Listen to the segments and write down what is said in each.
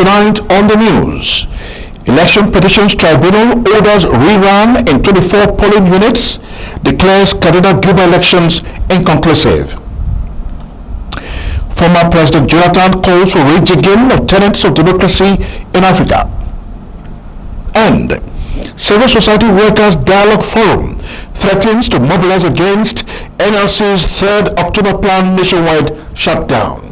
Tonight on the news, Election Petitions Tribunal orders rerun in 24 polling units, declares Kaduna Guber elections inconclusive. Former President Jonathan calls for rejigging of tenets of democracy in Africa. And Civil Society Workers Dialogue Forum threatens to mobilize against NLC's 3rd October planned nationwide shutdown.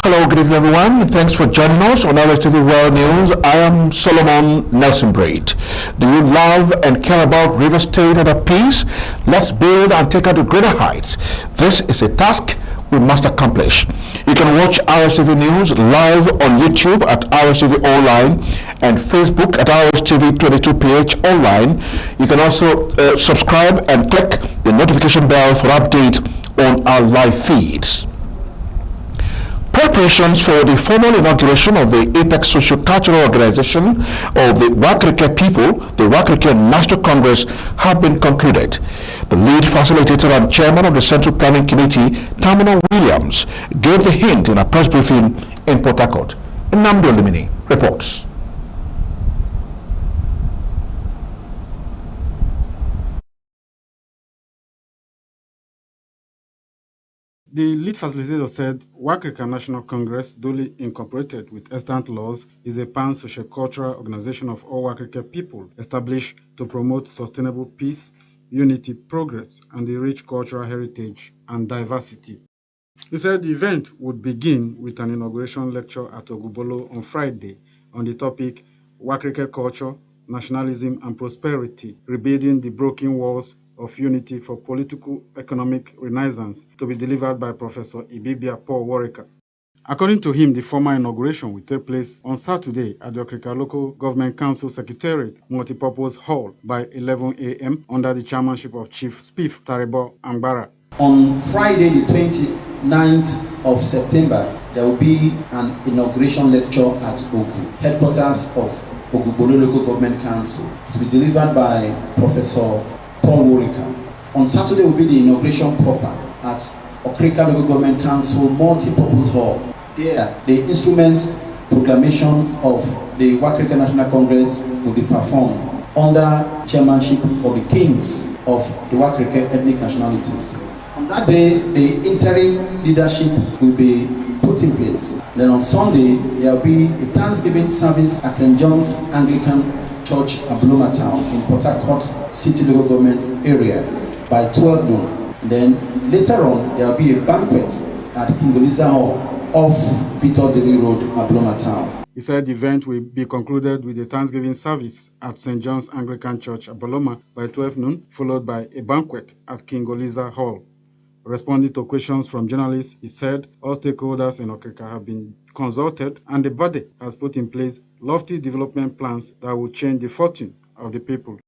Hello, good evening everyone. Thanks for joining us on RSTV World News. I am Solomon Nelson Braid. Do you love and care about River State and her peace? Let's build and take her to greater heights. This is a task we must accomplish. You can watch RSTV News live on YouTube at RSTV Online and Facebook at RSTV 22PH Online. You can also subscribe and click the notification bell for update on our live feeds. Preparations for the formal inauguration of the Apex Socio-Cultural Organization of the Wakrike people, the Wakrike National Congress, have been concluded. The lead facilitator and chairman of the Central Planning Committee, Tamina Williams, gave the hint in a press briefing in Port Harcourt. Nnamdi Olimini reports. The lead facilitator said Wakrika National Congress, duly incorporated with extant laws, is a pan-sociocultural organization of all Wakrika people established to promote sustainable peace, unity, progress, and the rich cultural heritage and diversity. He said the event would begin with an inauguration lecture at Ogbolo on Friday on the topic Wakrika Culture, Nationalism and Prosperity, Rebuilding the Broken Walls of Unity for Political Economic Renaissance, to be delivered by Professor Ibibia Paul Warika. According to him, the formal inauguration will take place on Saturday at the Okrika Local Government Council Secretariat Multipurpose Hall by 11 a.m. under the chairmanship of Chief Spiff Taribo Angbara. On Friday, the 29th of September, there will be an inauguration lecture at Ogu, headquarters of Ogbolo Local Government Council, to be delivered by Professor Paul Warika. On Saturday will be the inauguration proper at Okrika Local Government Council Multi-Purpose Hall. There, the instrument proclamation of the Wakrika National Congress will be performed under chairmanship of the kings of the Wakrika ethnic nationalities. On that day, the interim leadership will be put in place. Then on Sunday, there will be a Thanksgiving service at St. John's Anglican Church Abloma Town in Port Harcourt City Local Government area by 12 noon. Then later on, there will be a banquet at Kingoliza Hall off Peter Daly Road, Abloma Town. He said the event will be concluded with a Thanksgiving service at St. John's Anglican Church Abloma by 12 noon, followed by a banquet at Kingoliza Hall. Responding to questions from journalists, he said all stakeholders in Okrika have been consulted and the body has put in place lofty development plans that will change the fortune of the people.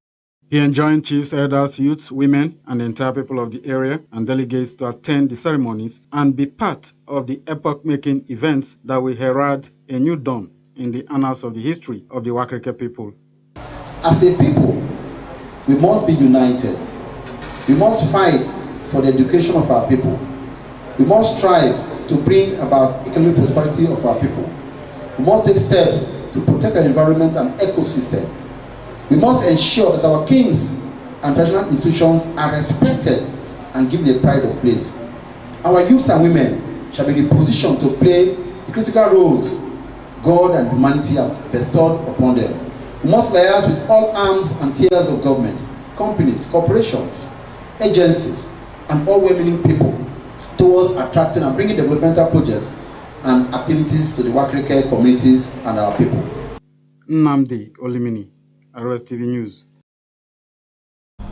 He enjoined chiefs, elders, youths, women, and the entire people of the area and delegates to attend the ceremonies and be part of the epoch-making events that will herald a new dawn in the annals of the history of the Wakrika people. As a people, we must be united. We must fight for the education of our people. We must strive to bring about economic prosperity of our people. We must take steps to protect our environment and ecosystem. We must ensure that our kings and traditional institutions are respected and given a pride of place. Our youths and women shall be in a position to play the critical roles God and humanity have bestowed upon them. We must liaise with all arms and tiers of government, companies, corporations, agencies, and all well-meaning people towards attracting and bringing developmental projects and activities to the Wakrika communities and our people. Nnamdi Olimini, RSTV News.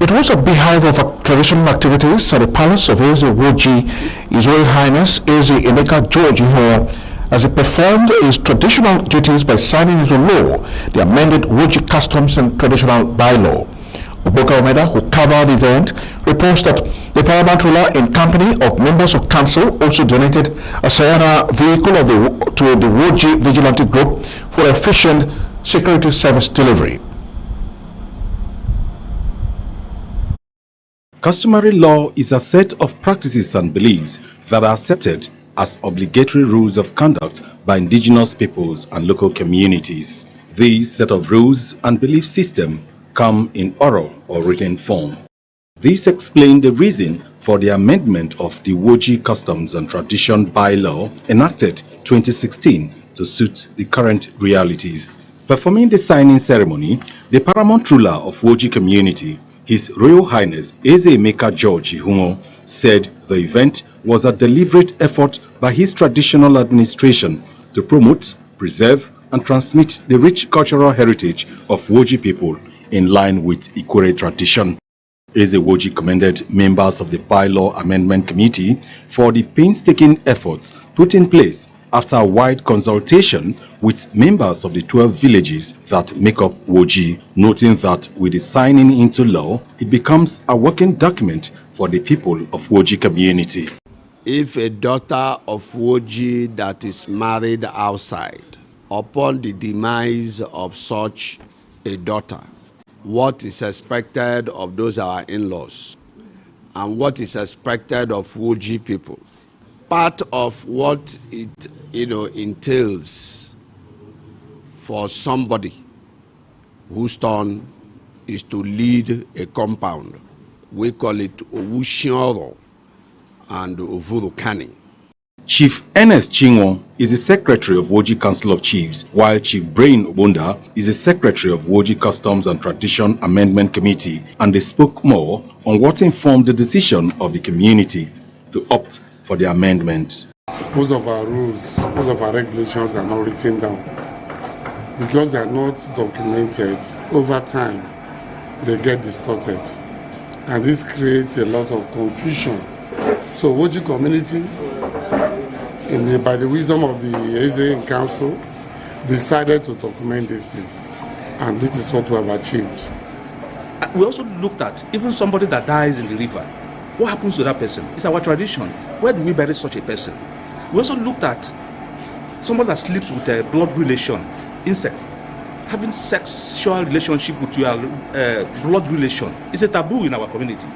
It was a beehive of traditional activities at the palace of Eze Woji, His Royal Highness Eze Emeka George Ihoa, as he performed his traditional duties by signing into law the amended Woji Customs and Traditional Bylaw. Boka Omeda, who covered the event, reports that the paramount ruler in company of members of council also donated a Sayana vehicle to the Woji Vigilante Group for efficient security service delivery. Customary law is a set of practices and beliefs that are accepted as obligatory rules of conduct by indigenous peoples and local communities. These set of rules and belief system come in oral or written form. This explains the reason for the amendment of the Woji Customs and Tradition Bylaw enacted 2016 to suit the current realities. Performing the signing ceremony, the paramount ruler of Woji community, His Royal Highness Eze Emeka George Ihungo, said the event was a deliberate effort by his traditional administration to promote, preserve, and transmit the rich cultural heritage of Woji people in line with Ikore tradition. Eze Woji commended members of the Bylaw Amendment Committee for the painstaking efforts put in place after a wide consultation with members of the 12 villages that make up Woji, noting that with the signing into law, it becomes a working document for the people of Woji community. If a daughter of Woji that is married outside, upon the demise of such a daughter, what is expected of those our in-laws and what is expected of Woji people? Part of what it entails for somebody whose turn is to lead a compound. We call it Owushioro and Ovurukani. Chief Ernest Chinwo is the secretary of Woji Council of Chiefs, while Chief Brain Obunda is the secretary of Woji Customs and Tradition Amendment Committee, and they spoke more on what informed the decision of the community to opt for the amendment. Most of our rules, most of our regulations are not written down. Because they are not documented, over time they get distorted. And this creates a lot of confusion. So Woji community, by the wisdom of the Eze Council, decided to document these things. And this is what we have achieved. We also looked at even somebody that dies in the river. What happens to that person? It's our tradition. Where do we bury such a person? We also looked at someone that sleeps with a blood relation, incest. Having sexual relationship with your blood relation is a taboo in our community.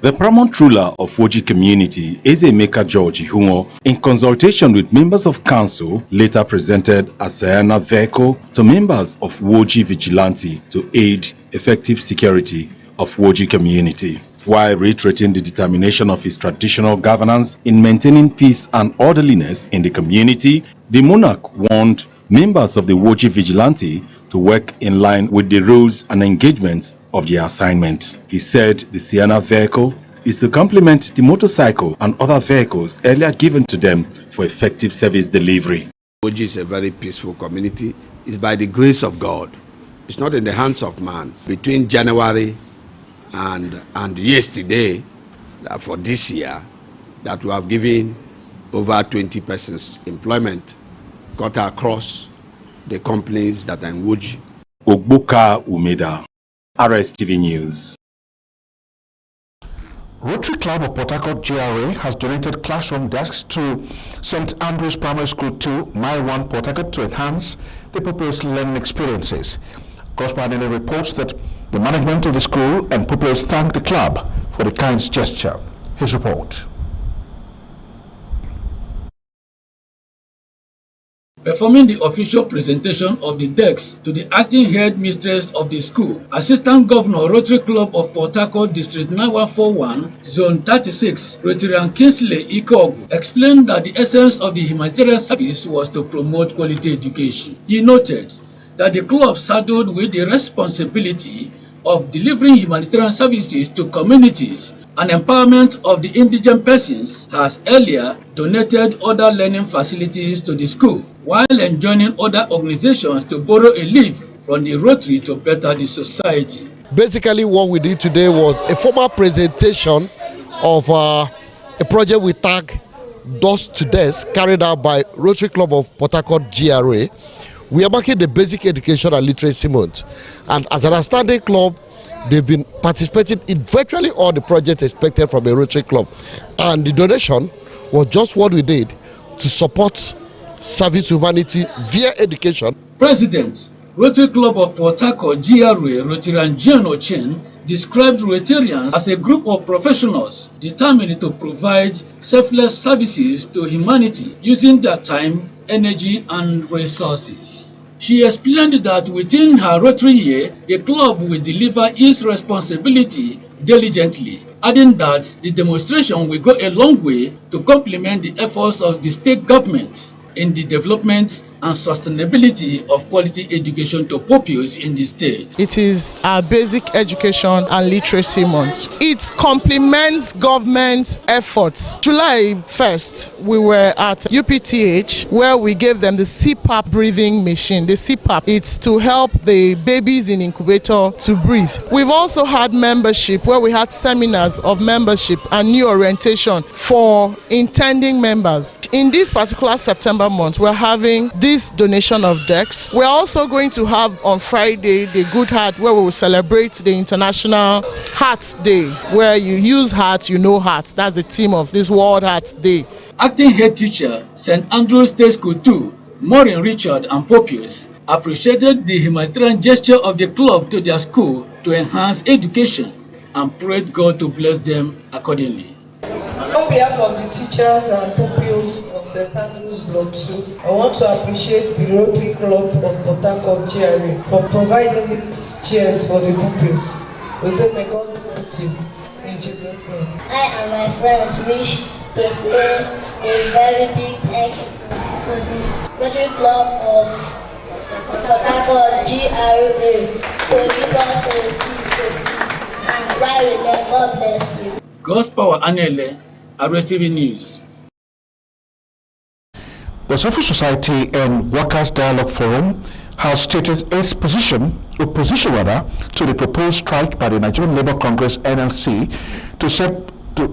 The paramount ruler of Woji community, Eze Emeka George Ihungo, in consultation with members of council, later presented a Sayana vehicle to members of Woji Vigilante to aid effective security of Woji community. While reiterating the determination of his traditional governance in maintaining peace and orderliness in the community, the monarch warned members of the Woji Vigilante to work in line with the rules and engagements of their assignment. He said the Sienna vehicle is to complement the motorcycle and other vehicles earlier given to them for effective service delivery. Woji is a very peaceful community. It's by the grace of God. It's not in the hands of man. Between January and yesterday, for this year, that we have given over 20 persons employment, got across the companies that are in Woji. Ogboka Umeda, RSTV News. Rotary Club of Port Harcourt GRA has donated classroom desks to St. Andrew's Primary School 2, Mile 1, Port Harcourt to enhance the pupils' learning experiences. Correspondent reports that the management of the school and pupils thank the club for the kind gesture. His report. Performing the official presentation of the decks to the acting head mistress of the school, Assistant Governor, Rotary Club of Port Harcourt District 9141, Zone 36, Rotarian Kingsley Ikogu, explained that the essence of the humanitarian service was to promote quality education. He noted that the club saddled with the responsibility of delivering humanitarian services to communities and empowerment of the indigent persons, has earlier donated other learning facilities to the school, while enjoining other organizations to borrow a leaf from the Rotary to better the society. Basically, what we did today was a formal presentation of a project we tag Dust to Desk, carried out by Rotary Club of Port Harcourt GRA, we are marking the Basic Education and Literacy Month. And as an outstanding club, they've been participating in virtually all the projects expected from a Rotary Club. And the donation was just what we did to support service to humanity via education. President, Rotary Club of Port Harcourt, GRA, Rotarian John Ochen, described Rotarians as a group of professionals determined to provide selfless services to humanity using their time, energy, and resources. She explained that within her Rotary year, the club will deliver its responsibility diligently, adding that the demonstration will go a long way to complement the efforts of the state government in the development and sustainability of quality education to pupils in the state. It is our Basic Education and Literacy Month. It complements government's efforts. July 1st, we were at UPTH where we gave them the CPAP breathing machine. The CPAP, it's to help the babies in incubator to breathe. We've also had membership where we had seminars of membership and new orientation for intending members. In this particular September month, we're having this donation of decks. We're also going to have on Friday the Good Heart, where we will celebrate the International Heart Day, where you use heart, you know heart. That's the theme of this World Heart Day. Acting head teacher, St. Andrew's Day School 2, Maureen Richard and Popius, appreciated the humanitarian gesture of the club to their school to enhance education and prayed God to bless them accordingly. On behalf of the teachers and pupils of St. Andrew's Block 2, I want to appreciate the Rotary Club of Port Harcourt GRA for providing these chairs for the pupils. We say may God bless you in Jesus' name. I and my friends wish to say a very big thank you to the Rotary Club of Port Harcourt GRA to give us a seat and while we learn. God bless you. God's Power Anele, RSTV News. The Civil Society and Workers' Dialogue Forum has stated its opposition to the proposed strike by the Nigerian Labour Congress (NLC)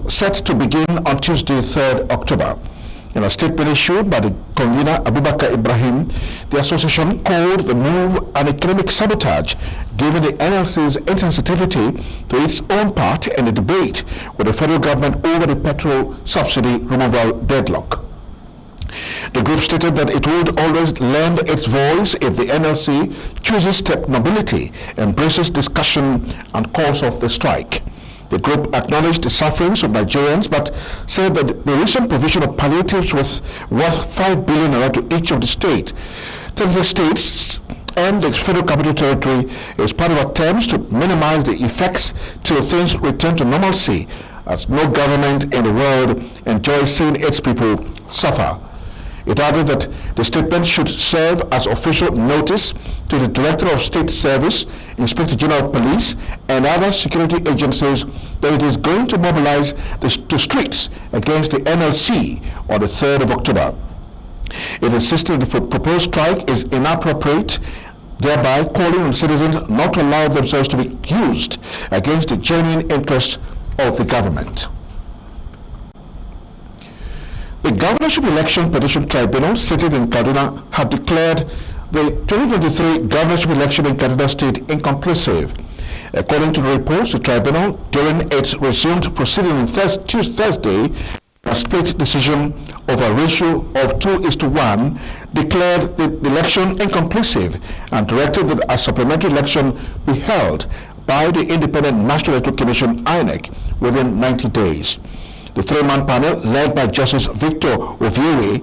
set to begin on Tuesday, 3rd October. In a statement issued by the convener Abubakar Ibrahim, the association called the move an economic sabotage, given the NLC's insensitivity to its own part in the debate with the federal government over the petrol subsidy removal deadlock. The group stated that it would always lend its voice if the NLC chooses step mobility, embraces discussion, and calls off the strike. The group acknowledged the sufferings of Nigerians, but said that the recent provision of palliatives worth 5 billion naira to each of the states and the Federal Capital Territory is part of attempts to minimize the effects till things return to normalcy, as no government in the world enjoys seeing its people suffer. It added that the statement should serve as official notice to the Director of State Service, Inspector General of Police, and other security agencies that it is going to mobilize the streets against the NLC on the 3rd of October. It insisted the proposed strike is inappropriate, thereby calling on citizens not to allow themselves to be used against the genuine interests of the government. The Governorship Election Petition Tribunal, seated in Kaduna, had declared the 2023 governorship election in Kaduna State inconclusive. According to the reports, the tribunal, during its resumed proceeding on Thursday, a split decision of a ratio of 2:1, declared the election inconclusive and directed that a supplementary election be held by the Independent National Electoral Commission (INEC) within 90 days. The three-man panel, led by Justice Victor Oviere,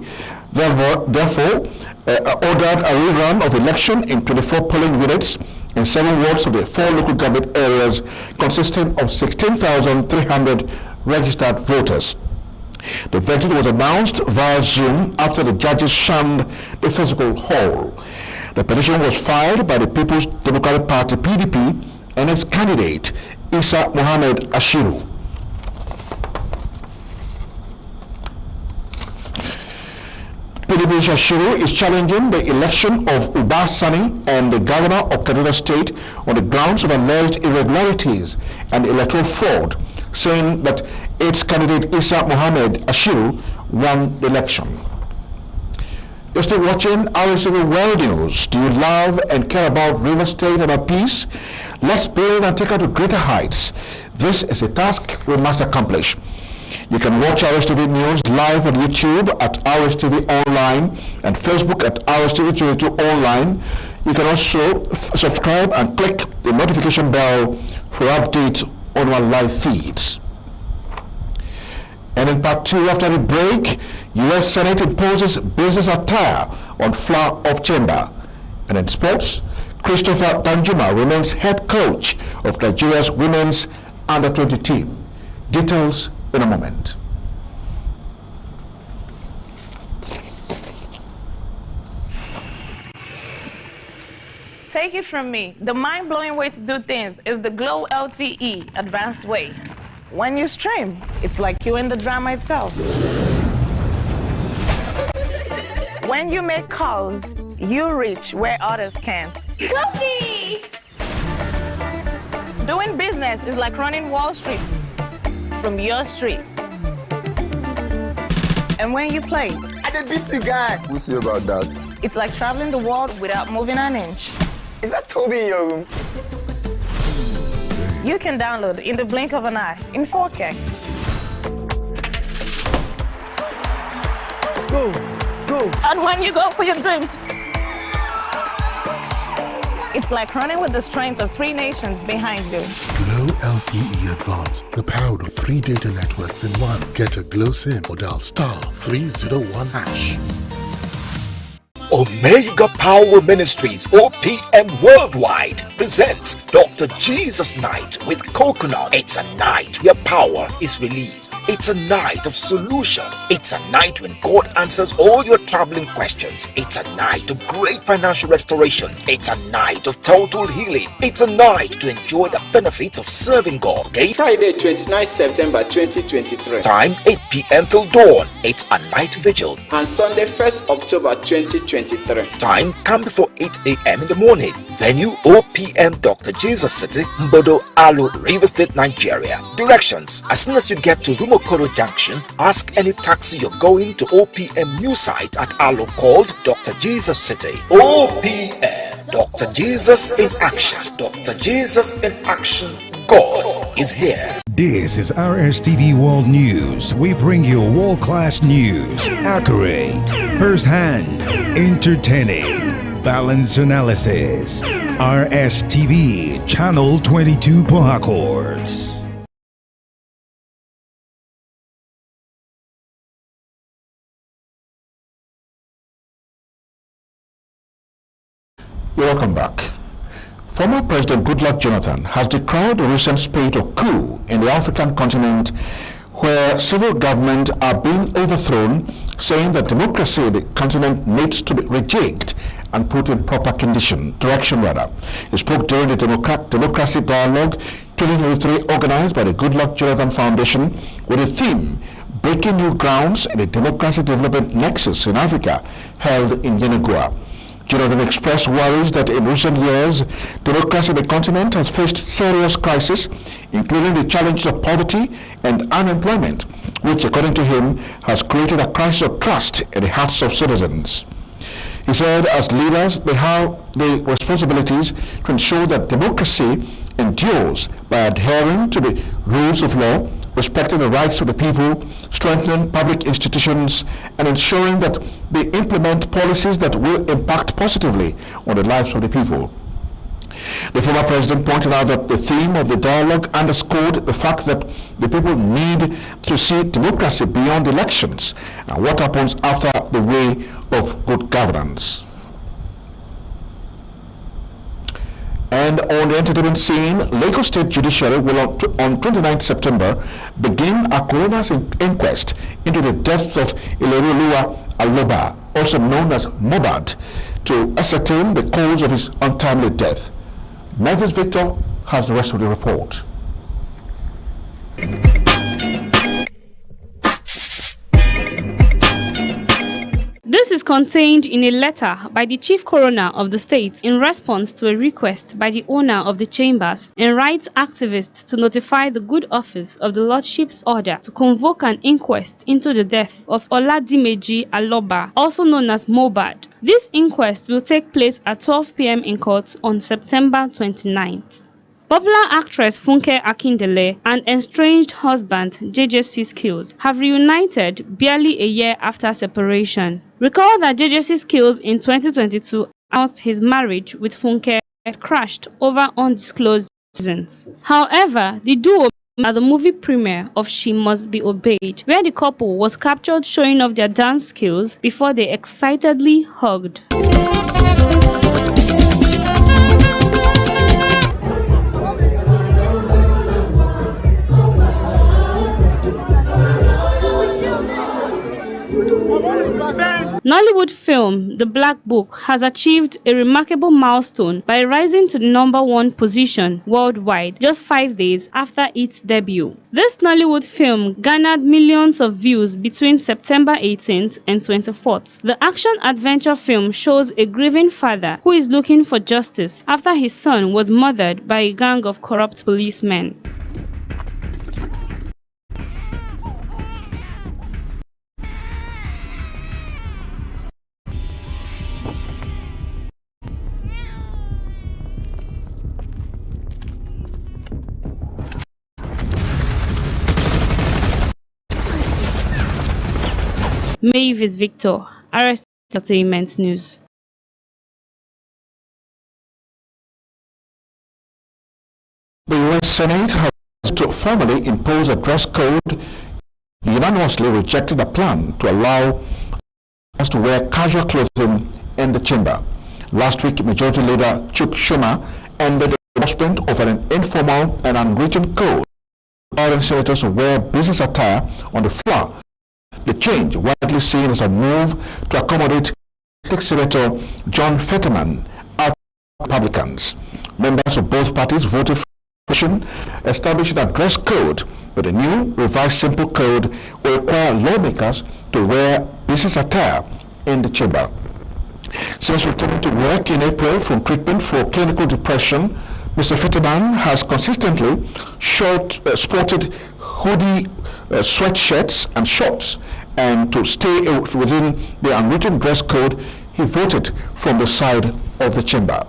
therefore ordered a rerun of election in 24 polling units in 7 wards of the 4 local government areas, consisting of 16,300 registered voters. The verdict was announced via Zoom after the judges shunned the physical hall. The petition was filed by the People's Democratic Party (PDP) and its candidate Isa Mohammed Ashiru. PDP Ashiru is challenging the election of Uba Sani and the governor of Kaduna State on the grounds of alleged irregularities and electoral fraud, saying that its candidate Isa Mohammed Ashiru won the election. You're still watching RSTV World News. Do you love and care about River State and our peace? Let's build and take her to greater heights. This is a task we must accomplish. You can watch RSTV News live on YouTube at RSTV Online and Facebook at RSTV 22 Online. You can also subscribe and click the notification bell for updates on our live feeds. And in part 2, after the break, U.S. Senate imposes business attire on flower of chamber. And in sports, Christopher Danjuma remains head coach of Nigeria's women's under-20 team. Details in a moment. Take it from me, the mind-blowing way to do things is the Glow LTE advanced way. When you stream, it's like you're in the drama itself. When you make calls, you reach where others can't. Fluffy! Doing business is like running Wall Street from your street. And when you play, I did beat the guy. We'll see about that. It's like traveling the world without moving an inch. Is that Toby in your room? You can download in the blink of an eye in 4K. Go, go. And when you go for your dreams, it's like running with the strength of 3 nations behind you. Glow LTE Advanced, the power of 3 data networks in one. Get a Glow SIM or dial *301#. Omega Power Ministries OPM Worldwide presents Dr. Jesus Night with Coconut. It's a night where power is released. It's a night of solution. It's a night when God answers all your troubling questions. It's a night of great financial restoration. It's a night of total healing. It's a night to enjoy the benefits of serving God. Date Friday 29 September 2023. Time 8 p.m. till dawn. It's a night vigil. And Sunday 1st October 2023. Time come before 8 a.m. in the morning. Venue OPM Dr. Jesus City, Mbodo, Alu, River State, Nigeria. Directions: as soon as you get to Rumokoro Junction, ask any taxi you're going to OPM new site at Alu called Dr. Jesus City. OPM Dr. Jesus in action. Dr. Jesus in action. God is here. This is RSTV World News. We bring you world-class news, accurate, first-hand, entertaining, balanced analysis. RSTV Channel 22 Port Harcourt. Welcome back. Former President Goodluck Jonathan has decried the recent spate of coup in the African continent where civil government are being overthrown, saying that democracy in the continent needs to be rejigged and put in proper direction. He spoke during the Democracy Dialogue 2023 organized by the Goodluck Jonathan Foundation with the theme Breaking New Grounds in the Democracy Development Nexus in Africa, held in Yenagoa. Jonathan expressed worries that in recent years, democracy in the continent has faced serious crises, including the challenges of poverty and unemployment, which, according to him, has created a crisis of trust in the hearts of citizens. He said, as leaders, they have the responsibilities to ensure that democracy endures by adhering to the rules of law, respecting the rights of the people, strengthening public institutions, and ensuring that they implement policies that will impact positively on the lives of the people. The former president pointed out that the theme of the dialogue underscored the fact that the people need to see democracy beyond elections and what happens after the way of good governance. And on the entertainment scene, Lagos State Judiciary will on 29 September begin a coroner's inquest into the death of Ileroluwa Aloba, also known as Mohbad, to ascertain the cause of his untimely death. Memphis Victor has the rest of the report. This is is contained in a letter by the Chief Coroner of the state in response to a request by the owner of the chambers and rights activists to notify the good office of the Lordship's order to convoke an inquest into the death of Oladimeji Aloba, also known as Mohbad. This inquest will take place at 12 p.m. in court on September 29th. Popular actress Funke Akindele and estranged husband JJC Skills have reunited barely a year after separation. Recall that JJC Skills in 2022 announced his marriage with Funke crashed over undisclosed reasons. However, the duo at the movie premiere of She Must Be Obeyed, where the couple was captured showing off their dance skills before they excitedly hugged. Nollywood film The Black Book has achieved a remarkable milestone by rising to the #1 position worldwide just 5 days after its debut. This Nollywood film garnered millions of views between September 18th and 24th. The action-adventure film shows a grieving father who is looking for justice after his son was murdered by a gang of corrupt policemen. Mavis Victor, RSTV Entertainment News. The U.S. Senate has to formally impose a dress code, unanimously rejected a plan to allow us to wear casual clothing in the chamber. Last week, Majority Leader Chuck Schumer ended the enforcement of an informal and unwritten code allowing senators to wear business attire on the floor. The change, widely seen as a move to accommodate Senator John Fetterman out Republicans. Members of both parties voted for establishing a dress code, but a new revised simple code will require lawmakers to wear business attire in the chamber. Since returning to work in April from treatment for clinical depression, Mr. Fetterman has consistently sported hoodie, sweatshirts and shorts, and to stay within the unwritten dress code, he voted from the side of the chamber.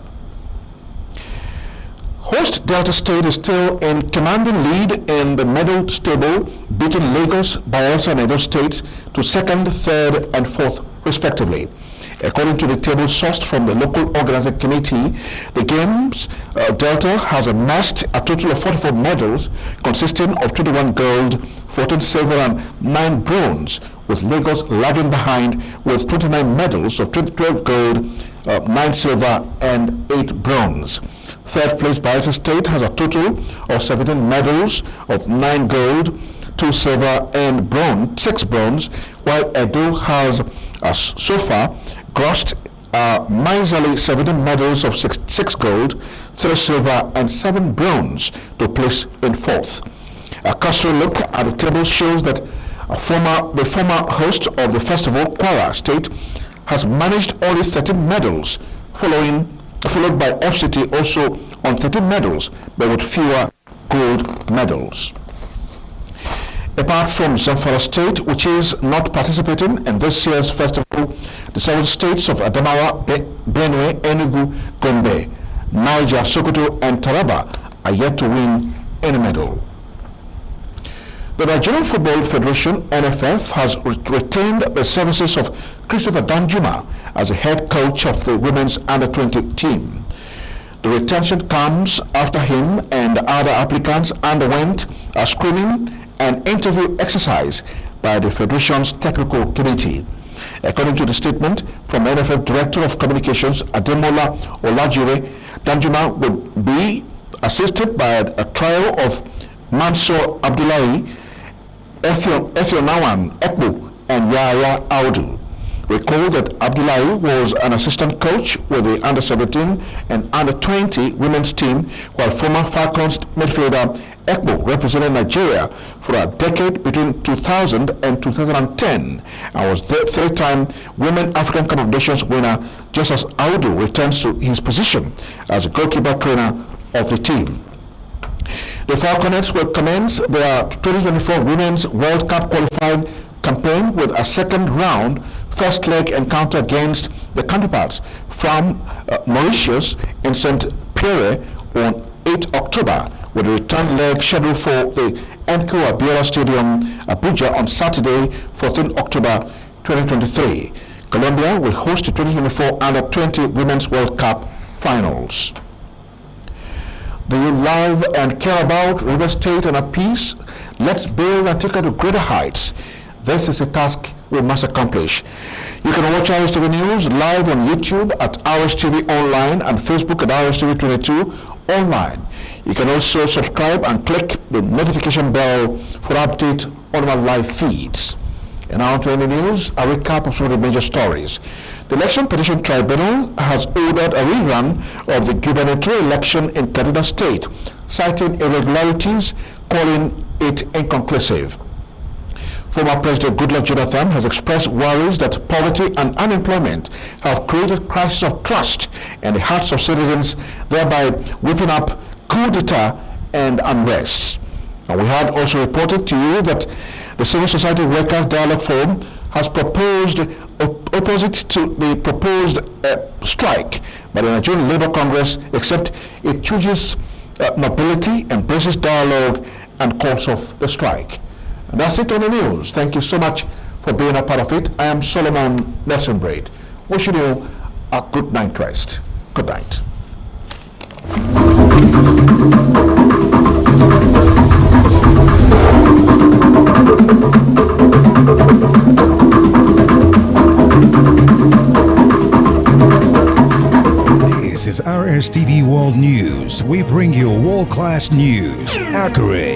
Host Delta State is still in commanding lead in the medal table, beating Lagos, Bayelsa and Edo States to 2nd, 3rd and 4th respectively. According to the table sourced from the local organizing committee, the Games Delta has amassed a total of 44 medals consisting of 21 gold, 14 silver and 9 bronze, with Lagos lagging behind with 29 medals of 12 gold, 9 silver and 8 bronze. Third place Bayelsa State has a total of 17 medals of 9 gold, 2 silver and 6 bronze, while Edo has so far grossed miserly 17 medals of 6 gold, 3 silver and 7 bronze to place in 4th. A cursory look at the table shows that the former host of the festival, Kwara State, has managed only 13 medals, followed by FCT also on 13 medals, but with fewer gold medals. Apart from Zamfara State, which is not participating in this year's festival, the 7 states of Adamawa, Benue, Enugu, Gombe, Niger, Sokoto, and Taraba are yet to win any medal. The Nigerian Football Federation, NFF, has retained the services of Christopher Danjuma as the head coach of the women's under-20 team. The retention comes after him and other applicants underwent a screening and interview exercise by the Federation's Technical Committee. According to the statement from NFF Director of Communications, Ademola Olajire, Danjuma will be assisted by a trio of Mansour Abdullahi, Efionawan Ekbu, and Yahya Audu. Recall that Abdullahi was an assistant coach with the under-17 and under-20 women's team, while former Falcons midfielder Ekpo represented Nigeria for a decade between 2000 and 2010 and was the three-time Women African Cup of Nations winner, just as Audu returns to his position as a goalkeeper trainer of the team. The Falconets will commence their 2024 Women's World Cup qualifying campaign with a second round first leg encounter against the counterparts from Mauritius in St. Pierre on 8 October, with a return leg scheduled for the NQ Abiola Stadium, Abuja on Saturday, 14 October 2023. Colombia will host the 2024 Under-20 Women's World Cup finals. Do you love and care about River State and our peace? Let's build and take her to greater heights. This is a task we must accomplish. You can watch RSTV News live on YouTube at RSTV Online and Facebook at RSTV22 Online. You can also subscribe and click the notification bell for update on our live feeds. And now to any news, a recap of some of the major stories. The Election Petition Tribunal has ordered a rerun of the gubernatorial election in Kaduna State, citing irregularities, calling it inconclusive. Former President Goodluck Jonathan has expressed worries that poverty and unemployment have created crisis of trust in the hearts of citizens, thereby whipping up coup d'etat and unrest. And we had also reported to you that the Civil Society Workers Dialogue Forum has proposed, opposite to the proposed strike by the Nigerian Labour Congress, except it chooses mobility, embraces dialogue, and calls off the strike. And that's it on the news. Thank you so much for being a part of it. I am Solomon Nelson Braid. Wishing you a good night rest. Good night. This is RSTV World News. We bring you world-class news, accurate,